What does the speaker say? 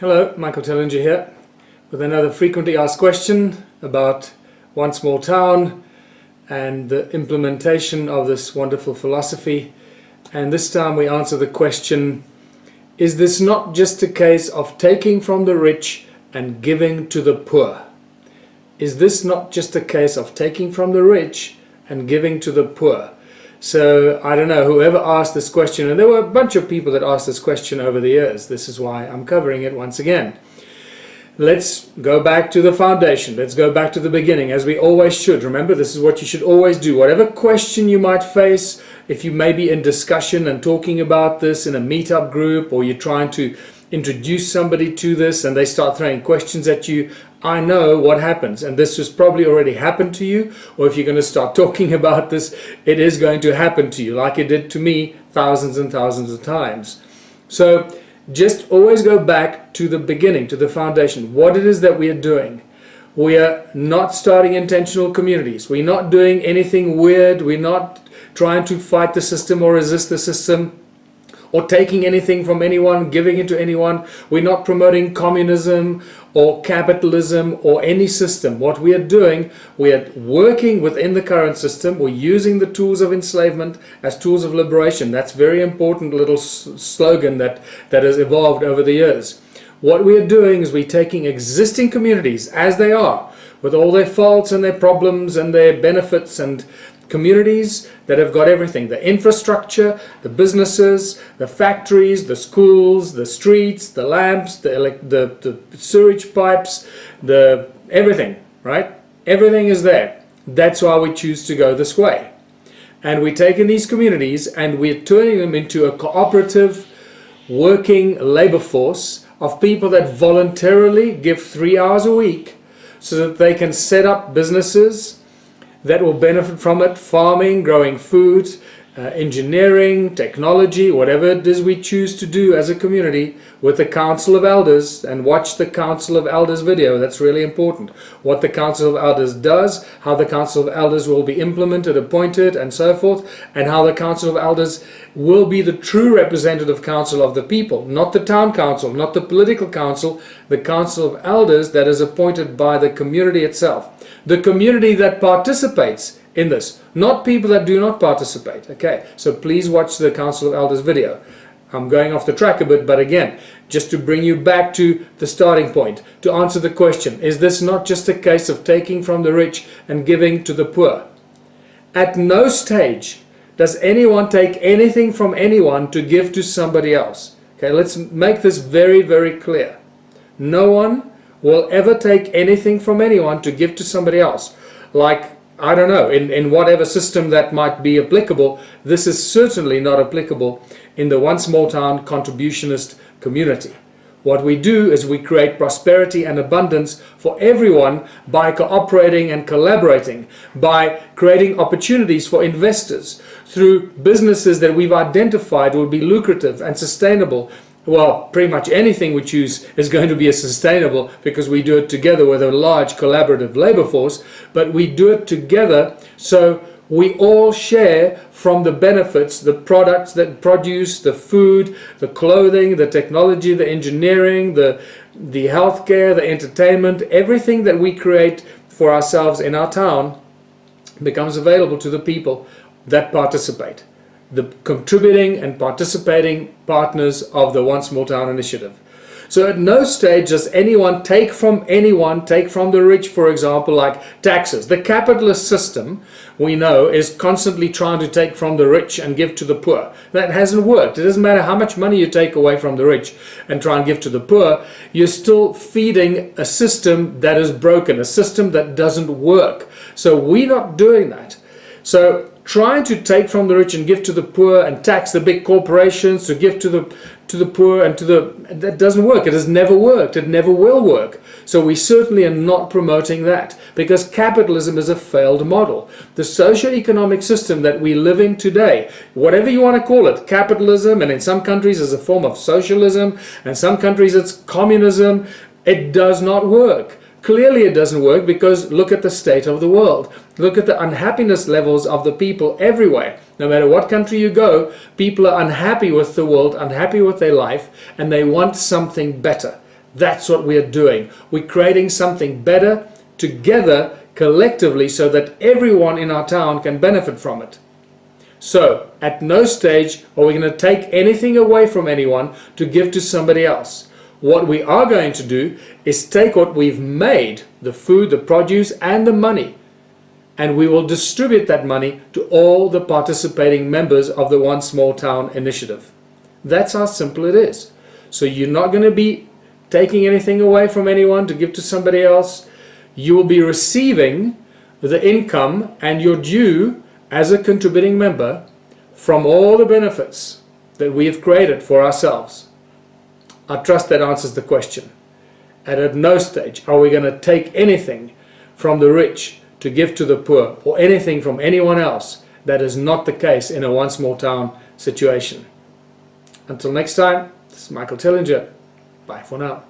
Hello, Michael Tellinger here with another frequently asked question about One Small Town and the implementation of this wonderful philosophy. And this time we answer the question, is this not just a case of taking from the rich and giving to the poor? Is this not just a case of taking from the rich and giving to the poor? So I don't know, whoever asked this question, and there were a bunch of people that asked this question over the years. This is why I'm covering it once again. Let's go back to the foundation. Let's go back to the beginning, as we always should. Remember, this is what you should always do. Whatever question you might face, if you may be in discussion and talking about this in a meetup group, or you're trying to introduce somebody to this and they start throwing questions at you, I know what happens, and this has probably already happened to you, or if you're going to start talking about this, it is going to happen to you like it did to me thousands and thousands of times. So just always go back to the beginning, to the foundation, what it is that we are doing. We are not starting intentional communities. We're not doing anything weird. We're not trying to fight the system or resist the system, or taking anything from anyone, giving it to anyone. We're not promoting communism or capitalism or any system. What we are doing, we are working within the current system. We're using the tools of enslavement as tools of liberation. That's a very important little slogan that has evolved over the years. What we are doing is we're taking existing communities as they are, with all their faults and their problems and their benefits, and communities that have got everything, the infrastructure, the businesses, the factories, the schools, the streets, the lamps, the sewage pipes, the everything, right? Everything is there. That's why we choose to go this way. And we're taking these communities and we're turning them into a cooperative working labor force of people that voluntarily give 3 hours a week so that they can set up businesses that will benefit from it, farming, growing food, engineering, technology, whatever it is we choose to do as a community with the Council of Elders. And watch the Council of Elders video, that's really important. What the Council of Elders does, how the Council of Elders will be implemented, appointed, and so forth, and how the Council of Elders will be the true representative council of the people, not the town council, not the political council, the Council of Elders that is appointed by the community itself. The community that participates in this, not people that do not participate. Okay, so please watch the Council of Elders video. I'm going off the track a bit, but again, just to bring you back to the starting point, to answer the question, is this not just a case of taking from the rich and giving to the poor? At no stage does anyone take anything from anyone to give to somebody else. Okay, let's make this very, very clear. No one will ever take anything from anyone to give to somebody else. Like, I don't know, in whatever system that might be applicable, this is certainly not applicable in the One Small Town contributionist community. What we do is we create prosperity and abundance for everyone by cooperating and collaborating, by creating opportunities for investors through businesses that we've identified will be lucrative and sustainable. Well, pretty much anything we choose is going to be sustainable because we do it together with a large collaborative labor force, but we do it together so we all share from the benefits, the products that produce, the food, the clothing, the technology, the engineering, the healthcare, the entertainment, everything that we create for ourselves in our town becomes available to the people that participate, the contributing and participating partners of the One Small Town initiative. So at no stage does anyone take from the rich, for example, like taxes. The capitalist system, we know, is constantly trying to take from the rich and give to the poor. That hasn't worked. It doesn't matter how much money you take away from the rich and try and give to the poor, you're still feeding a system that is broken, a system that doesn't work. So we're not doing that. So trying to take from the rich and give to the poor and tax the big corporations to give to the poor and that doesn't work. It has never worked. It never will work. So we certainly are not promoting that, because capitalism is a failed model. The socio-economic system that we live in today, whatever you want to call it, capitalism, and in some countries it's a form of socialism, and in some countries it's communism, it does not work. Clearly it doesn't work, because look at the state of the world. Look at the unhappiness levels of the people everywhere. No matter what country you go, people are unhappy with the world, unhappy with their life, and they want something better. That's what we are doing. We're creating something better together, collectively, so that everyone in our town can benefit from it. So, at no stage are we going to take anything away from anyone to give to somebody else. What we are going to do is take what we've made, the food, the produce, and the money, and we will distribute that money to all the participating members of the One Small Town initiative. That's how simple it is. So you're not going to be taking anything away from anyone to give to somebody else. You will be receiving the income and your due as a contributing member from all the benefits that we have created for ourselves. I trust that answers the question. And at no stage are we going to take anything from the rich to give to the poor, or anything from anyone else. That is not the case in a One Small Town situation. Until next time, this is Michael Tellinger. Bye for now.